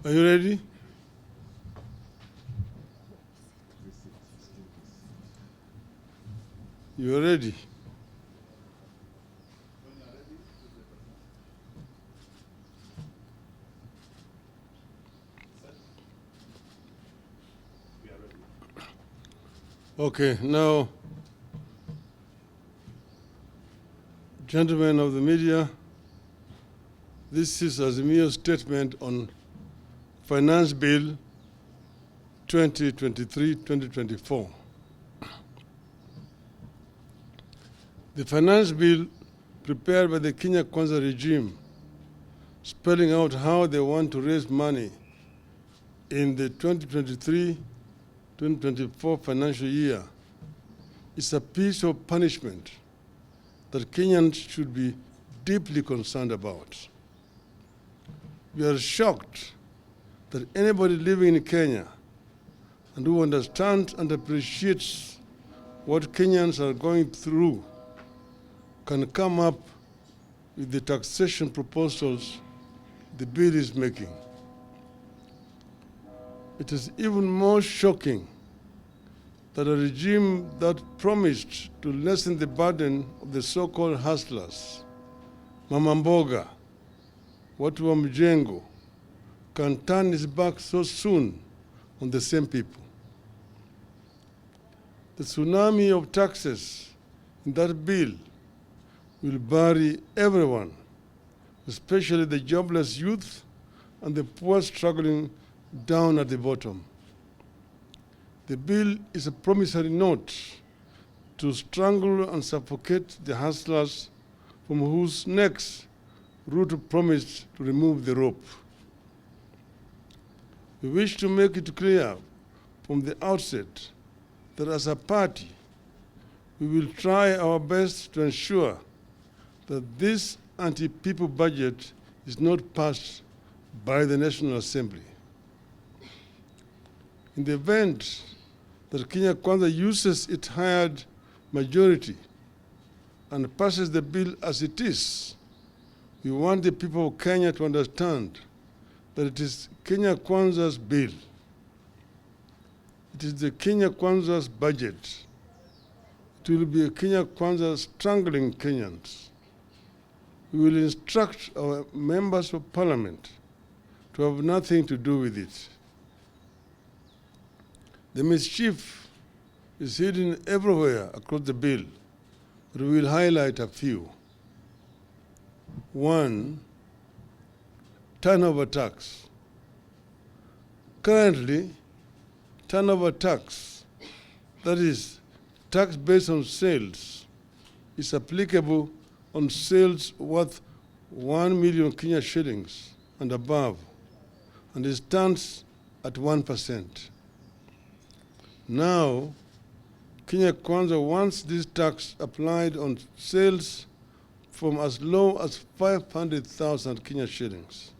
Are you ready? You are ready? Okay, now, gentlemen of the media, this is Azimio's statement on Finance Bill 2023-2024. The Finance Bill prepared by the Kwanza regime, spelling out how they want to raise money in the 2023-2024 financial year, is a piece of punishment that Kenyans should be deeply concerned about. We are shocked that anybody living in Kenya and who understands and appreciates what Kenyans are going through can come up with the taxation proposals the bill is making. It is even more shocking that a regime that promised to lessen the burden of the so-called hustlers, Mama Mboga, watu wa mjengo, can turn its back so soon on the same people. The tsunami of taxes in that bill will bury everyone, especially the jobless youth and the poor struggling down at the bottom. The bill is a promissory note to strangle and suffocate the hustlers from whose necks Ruto promised to remove the rope. We wish to make it clear from the outset that as a party, we will try our best to ensure that this anti-people budget is not passed by the National Assembly. In the event that Kwanza uses its hired majority and passes the bill as it is, we want the people of Kenya to understand that it is Kwanza's bill. It is the Kwanza's budget. It will be Kwanza strangling Kenyans. We will instruct our members of parliament to have nothing to do with it. The mischief is hidden everywhere across the bill, but we will highlight a few. One, turnover tax. Currently, turnover tax, that is, tax based on sales, is applicable on sales worth 1 million Kenya shillings and above, and it stands at 1%. Now, Kwanza wants this tax applied on sales from as low as 500,000 Kenya shillings.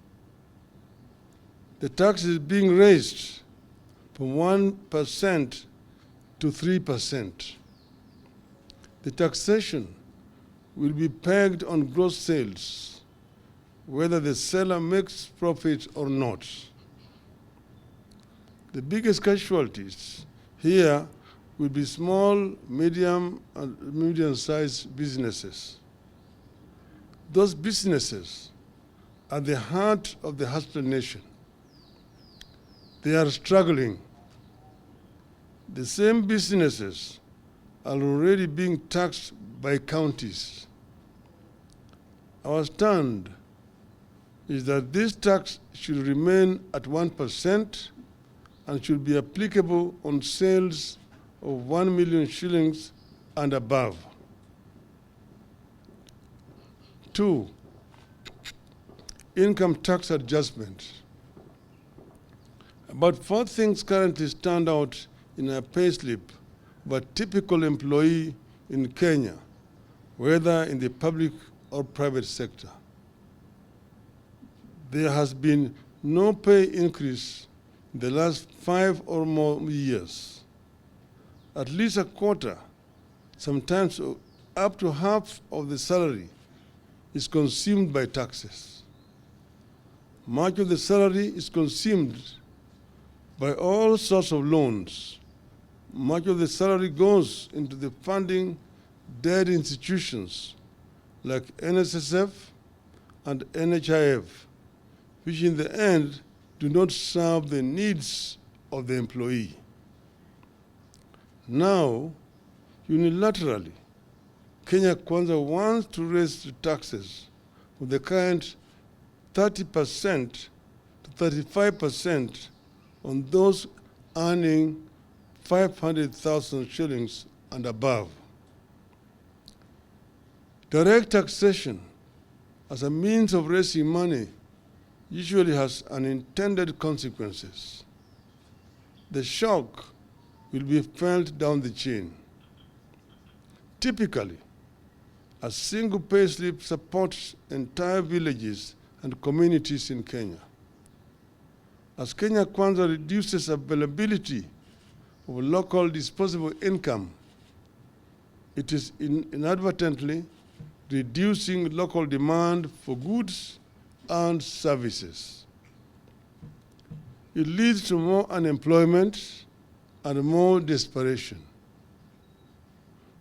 The tax is being raised from 1% to 3%. The taxation will be pegged on gross sales, whether the seller makes profit or not. The biggest casualties here will be small, medium, and medium-sized businesses. Those businesses are the heart of the hustler nation. They are struggling. The same businesses are already being taxed by counties. Our stand is that this tax should remain at 1% and should be applicable on sales of 1 million shillings and above. 2, income tax adjustment. About 4 things currently stand out in a payslip of a typical employee in Kenya, whether in the public or private sector. There has been no pay increase in the last 5 or more years. At least a quarter, sometimes up to half of the salary is consumed by taxes. Much of the salary is consumed by all sorts of loans. Much of the salary goes into the funding dead institutions like NSSF and NHIF, which in the end do not serve the needs of the employee. Now, unilaterally, Kenya Kwanza wants to raise the taxes from the current 30% to 35% on those earning 500,000 shillings and above. Direct taxation as a means of raising money usually has unintended consequences. The shock will be felt down the chain. Typically, a single payslip supports entire villages and communities in Kenya. As Kenya Kwanza reduces availability of local disposable income, it is inadvertently reducing local demand for goods and services. It leads to more unemployment and more desperation.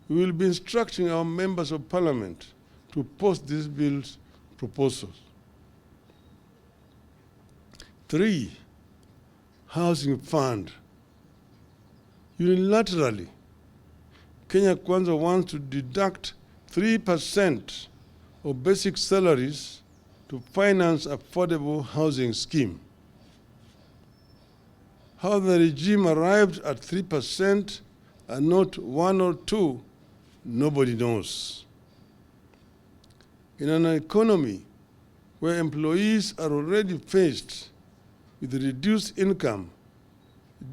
We will be instructing our members of parliament to post this bill's proposals. 3, housing fund. Unilaterally, Kenya Kwanza wants to deduct 3% of basic salaries to finance affordable housing scheme. How the regime arrived at 3% and not 1 or 2, nobody knows. In an economy where employees are already faced with reduced income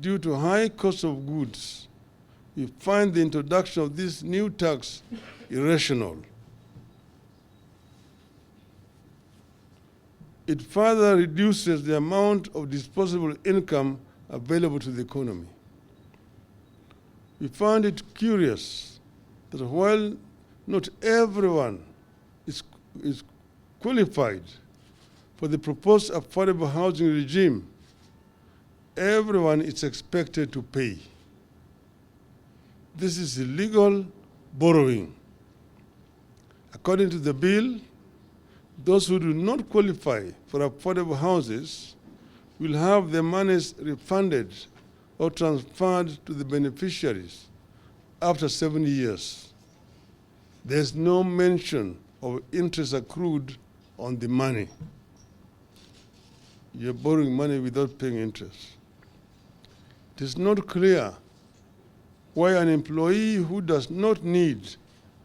due to high cost of goods, we find the introduction of this new tax irrational. It further reduces the amount of disposable income available to the economy. We find it curious that while not everyone is qualified for the proposed affordable housing regime, everyone is expected to pay. This is illegal borrowing. According to the bill, those who do not qualify for affordable houses will have their monies refunded or transferred to the beneficiaries after 7 years. There's no mention of interest accrued on the money. You're borrowing money without paying interest. It is not clear why an employee who does not need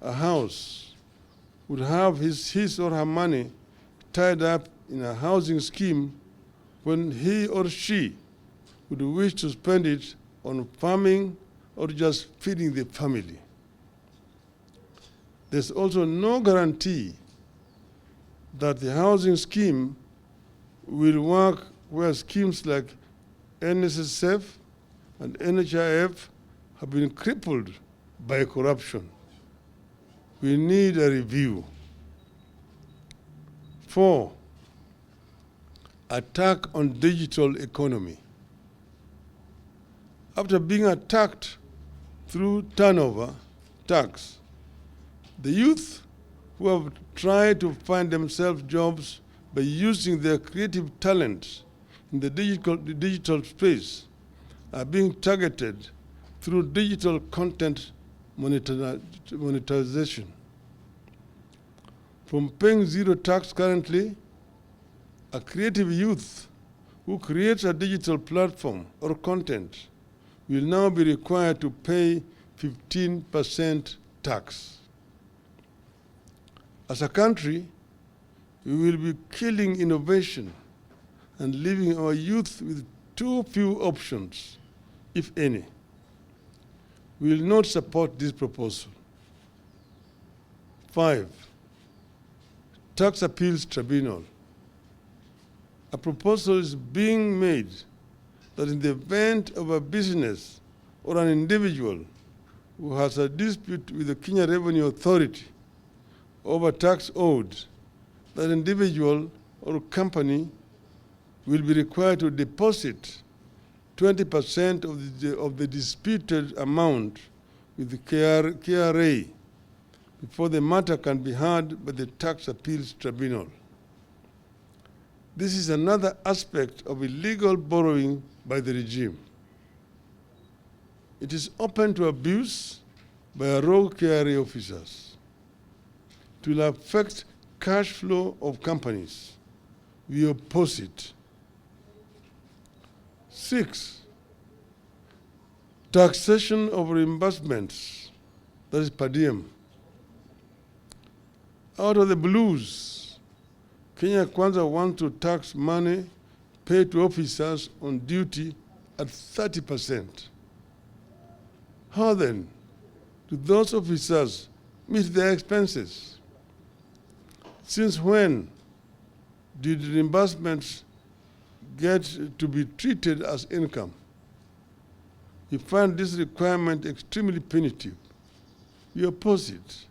a house would have his or her money tied up in a housing scheme when he or she would wish to spend it on farming or just feeding the family. There's also no guarantee that the housing scheme will work where schemes like NSSF and NHIF have been crippled by corruption. We need a review. 4, attack on digital economy. After being attacked through turnover tax, the youth who have tried to find themselves jobs by using their creative talents in the digital space are being targeted through digital content monetization. From paying zero tax currently, a creative youth who creates a digital platform or content will now be required to pay 15% tax. As a country, we will be killing innovation and leaving our youth with too few options, if any. We will not support this proposal. 5, tax appeals tribunal. A proposal is being made that in the event of a business or an individual who has a dispute with the Kenya Revenue Authority over tax owed, that individual or company will be required to deposit 20% of the disputed amount with the KRA before the matter can be heard by the Tax Appeals Tribunal. This is another aspect of illegal borrowing by the regime. It is open to abuse by rogue KRA officers. It will affect cash flow of companies. We oppose it. 6, taxation of reimbursements, that is per diem. Out of the blues, Kenya Kwanza wants to tax money paid to officers on duty at 30%. How then do those officers meet their expenses? Since when did reimbursements get to be treated as income? We find this requirement extremely punitive. We oppose it.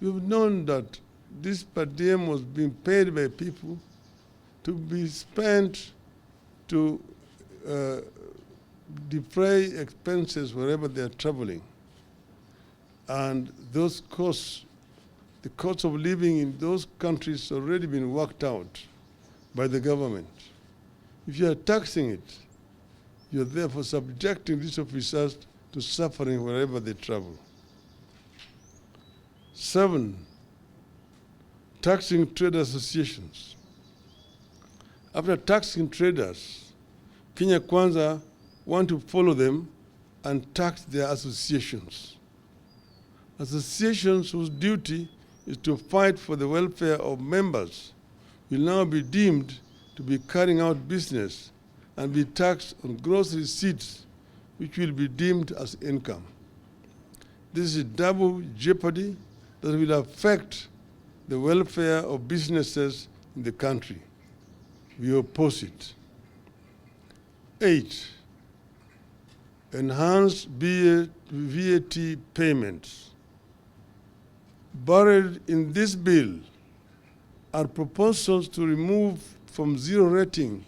We've known that this per diem was being paid by people to be spent to defray expenses wherever they're traveling. And those costs, the cost of living in those countries has already been worked out by the government. If you are taxing it, you're therefore subjecting these officers to suffering wherever they travel. 7, taxing trade associations. After taxing traders, Kenya Kwanza want to follow them and tax their associations. Associations whose duty is to fight for the welfare of members will now be deemed to be carrying out business and be taxed on gross receipts, which will be deemed as income. This is double jeopardy that will affect the welfare of businesses in the country. We oppose it. 8, enhanced VAT payments. Buried in this bill are proposals to remove from zero rating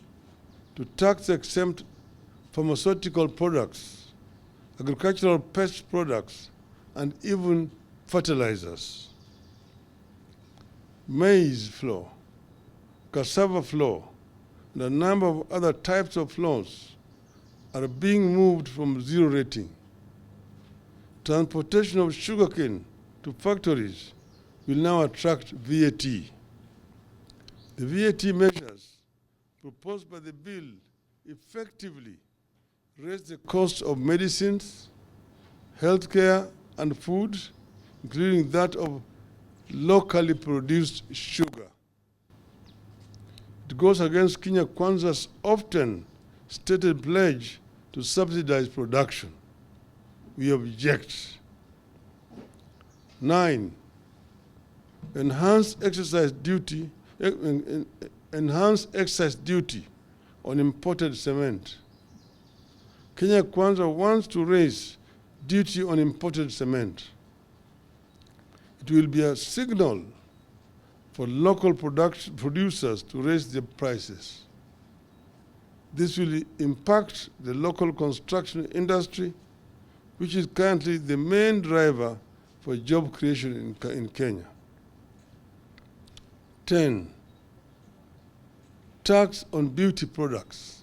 to tax-exempt pharmaceutical products, agricultural pest products, and even fertilizers. Maize flour, cassava flour, and a number of other types of flours are being moved from zero rating. Transportation of sugarcane to factories will now attract VAT. The VAT measures proposed by the bill effectively raise the cost of medicines, healthcare, and food, including that of locally produced sugar. It goes against Kenya Kwanza's often stated pledge to subsidize production. We object. 9, enhanced excise duty on imported cement. Kenya Kwanza wants to raise duty on imported cement. It will be a signal for local producers to raise their prices. This will impact the local construction industry, which is currently the main driver for job creation in Kenya. 10, tax on beauty products.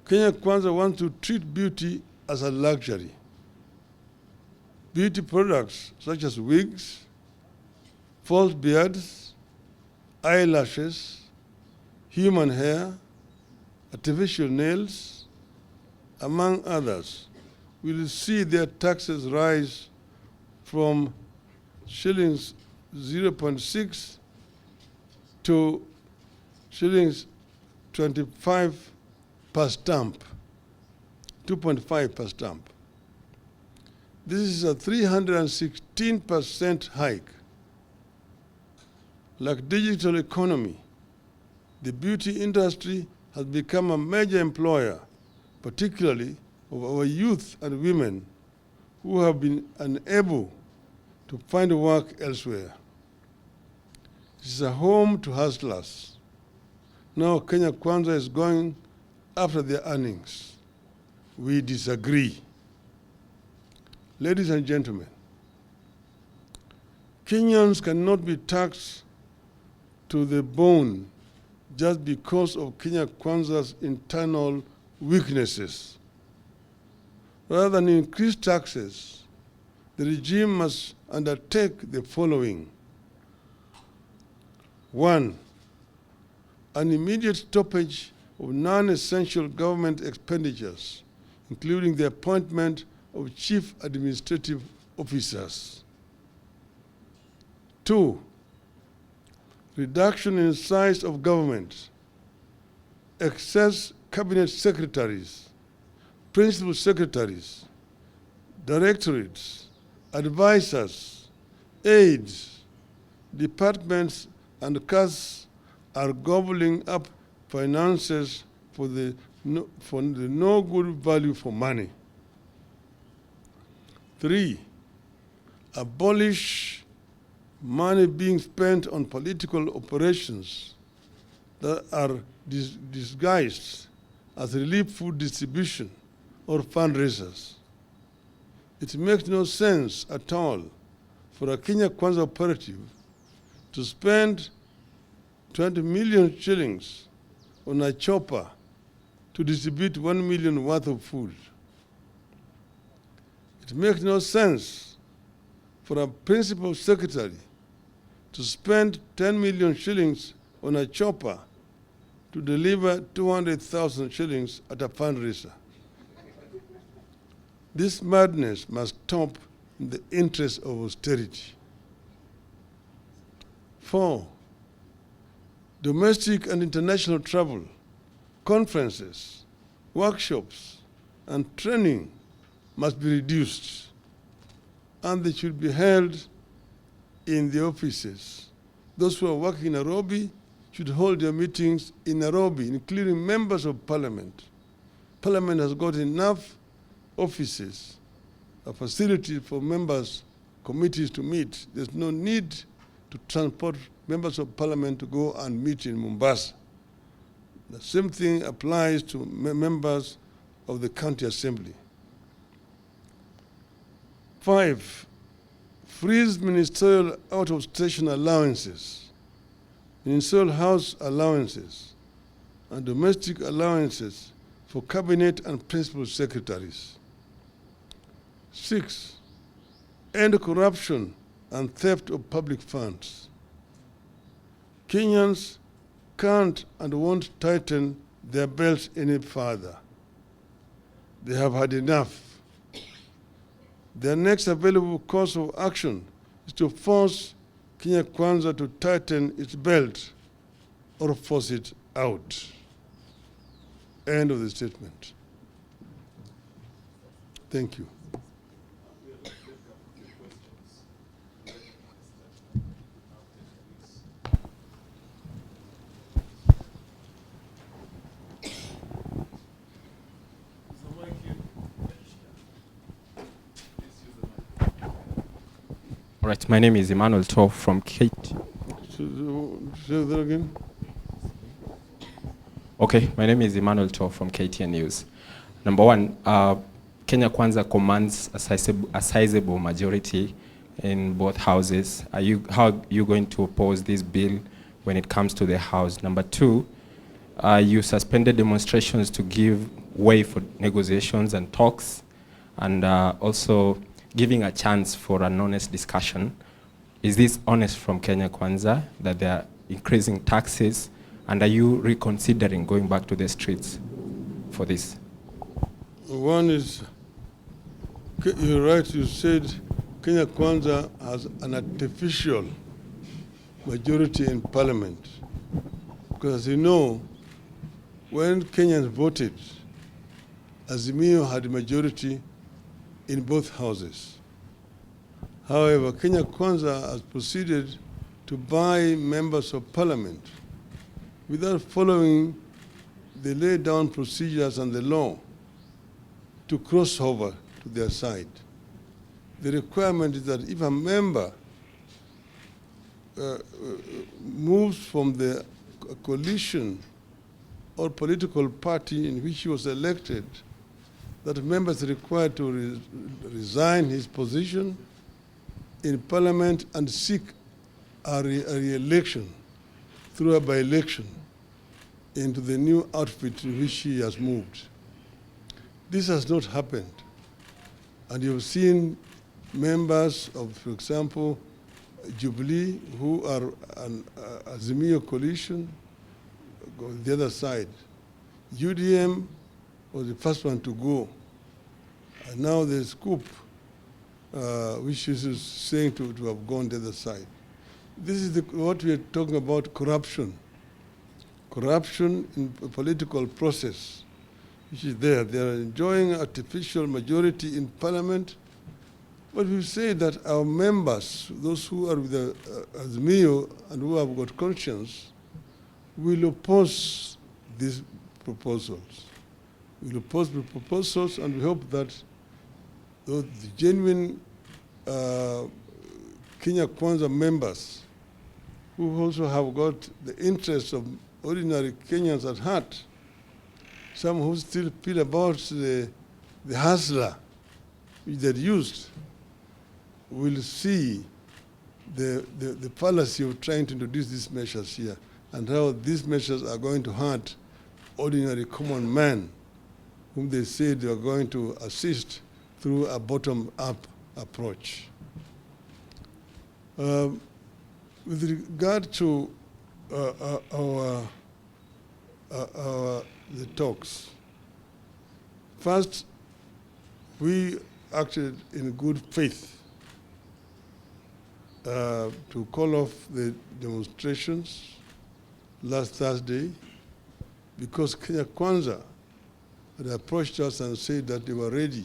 Kenya Kwanza wants to treat beauty as a luxury. Beauty products such as wigs, false beards, eyelashes, human hair, artificial nails, among others, will see their taxes rise from shillings 0.6 to shillings 25 per stamp, 2.5 per stamp. This is a 316% hike. Like digital economy, the beauty industry has become a major employer, particularly of our youth and women who have been unable to find work elsewhere. It is a home to hustlers. Now Kenya Kwanza is going after their earnings. We disagree. Ladies and gentlemen, Kenyans cannot be taxed to the bone just because of Kenya Kwanza's internal weaknesses. Rather than increase taxes, the regime must undertake the following. 1, an immediate stoppage of non-essential government expenditures, including the appointment of chief administrative officers. 2, reduction in size of government, excess cabinet secretaries, principal secretaries, directorates, advisors, aides, departments, and castes are gobbling up finances for the no good value for money. 3, abolish money being spent on political operations that are disguised as relief food distribution or fundraisers. It makes no sense at all for a Kenya Kwanza operative to spend 20 million shillings on a chopper to distribute 1 million worth of food. It makes no sense for a principal secretary to spend 10 million shillings on a chopper to deliver 200,000 shillings at a fundraiser. This madness must stop in the interest of austerity. 4, domestic and international travel, conferences, workshops, and training must be reduced, and they should be held in the offices. Those who are working in Nairobi should hold their meetings in Nairobi, including members of parliament. Parliament has got enough offices, a facility for members, committees to meet. There's no need to transport members of parliament to go and meet in Mombasa. The same thing applies to members of the county assembly. 5, freeze ministerial out-of-station allowances, ministerial house allowances, and domestic allowances for cabinet and principal secretaries. 6, end corruption and theft of public funds. Kenyans can't and won't tighten their belts any further. They have had enough. Their next available course of action is to force Kenya Kwanza to tighten its belt or force it out. End of the statement. Thank you. All right, my name is Emmanuel Tov from Say that again. Okay, my name is Emmanuel Tov from KTN News. Number one, Kenya Kwanza commands a sizable majority in both houses. How are you going to oppose this bill when it comes to the House? Number two, you suspended demonstrations to give way for negotiations and talks, and also giving a chance for an honest discussion. Is this honest from Kenya Kwanza that they are increasing taxes, and are you reconsidering going back to the streets for this? One is, you're right, you said Kenya Kwanza has an artificial majority in parliament. Because as you know, when Kenyans voted, Azimio had a majority in both houses. However, Kenya Kwanza has proceeded to buy members of parliament without following the laid down procedures and the law to cross over to their side. The requirement is that if a member moves from the coalition or political party in which he was elected, that members are required to resign his position in Parliament and seek a re-election through a by-election into the new outfit in which he has moved. This has not happened. And you've seen members of, for example, Jubilee, who are an Azimio coalition, go on the other side. UDM was the first one to go. And now there's COOP, which is saying to have gone the other side. This is what we are talking about, corruption. Corruption in the political process, which is there. They are enjoying artificial majority in Parliament. But we say that our members, those who are with the Azimio and who have got conscience, will oppose these proposals. We'll oppose the proposals, and we hope that the genuine Kenya Kwanza members, who also have got the interests of ordinary Kenyans at heart, some who still feel about the hustler which they used, will see the fallacy of trying to introduce these measures here and how these measures are going to hurt ordinary common man whom they say they are going to assist through a bottom-up approach. With regard to the talks, first, we acted in good faith to call off the demonstrations last Thursday because Kenya Kwanza had approached us and said that they were ready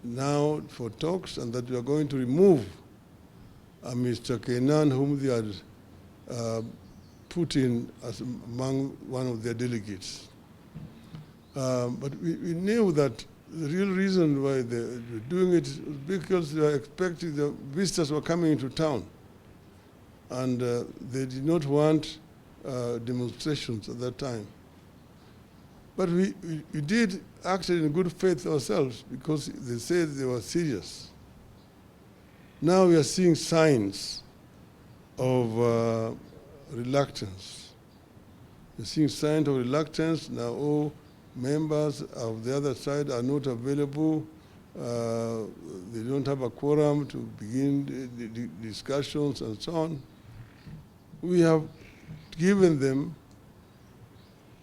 now for talks and that we are going to remove Mr. Kenan, whom they had put in as among one of their delegates. But we knew that the real reason why they were doing it was because they were expecting the visitors were coming into town. And they did not want demonstrations at that time. But we did act in good faith ourselves because they said they were serious. Now we are seeing signs of reluctance. We're seeing signs of reluctance. Now all members of the other side are not available. They don't have a quorum to begin the discussions and so on. We have given them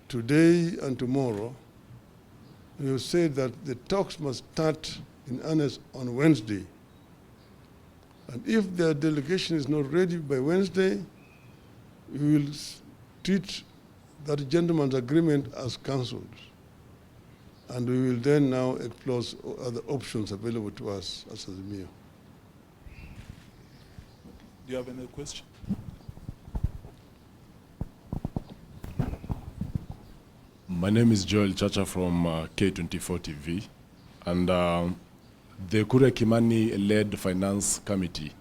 today and tomorrow. We have said that the talks must start in earnest on Wednesday. And if their delegation is not ready by Wednesday, we will treat that gentleman's agreement as cancelled. And we will then now explore other options available to us as Azimio. Do you have any question? My name is Joel Chacha from K24 TV, and the Kure Kimani-led Finance Committee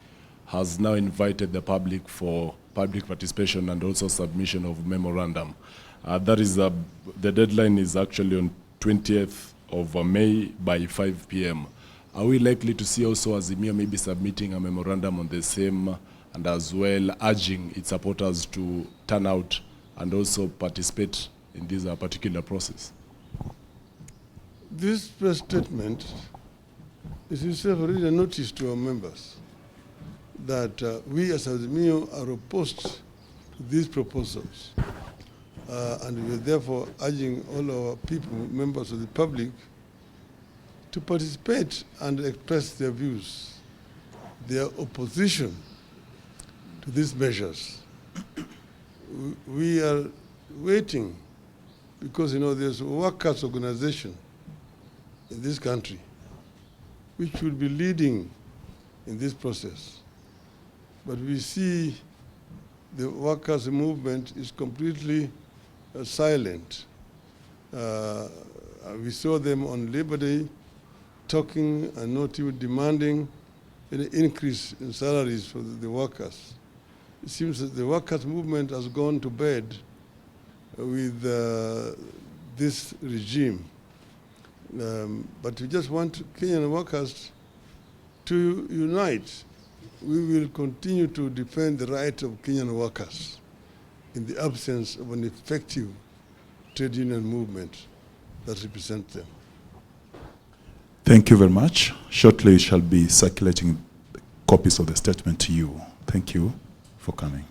has now invited the public for public participation and also submission of memorandum. That is the deadline is actually on 20th of May by 5 p.m. Are we likely to see also Azimio maybe submitting a memorandum on the same and as well urging its supporters to turn out and also participate in this particular process? This press statement is itself already a notice to our members that we as Azimio are opposed to these proposals. And we are therefore urging all our people, members of the public, to participate and express their views, their opposition to these measures. We are waiting because, there's a workers' organization in this country which will be leading in this process. But we see the workers' movement is completely silent. We saw them on Labor Day talking and not even demanding an increase in salaries for the workers. It seems that the workers' movement has gone to bed with this regime. But we just want Kenyan workers to unite. We will continue to defend the right of Kenyan workers in the absence of an effective trade union movement that represents them. Thank you very much. Shortly, we shall be circulating copies of the statement to you. Thank you for coming.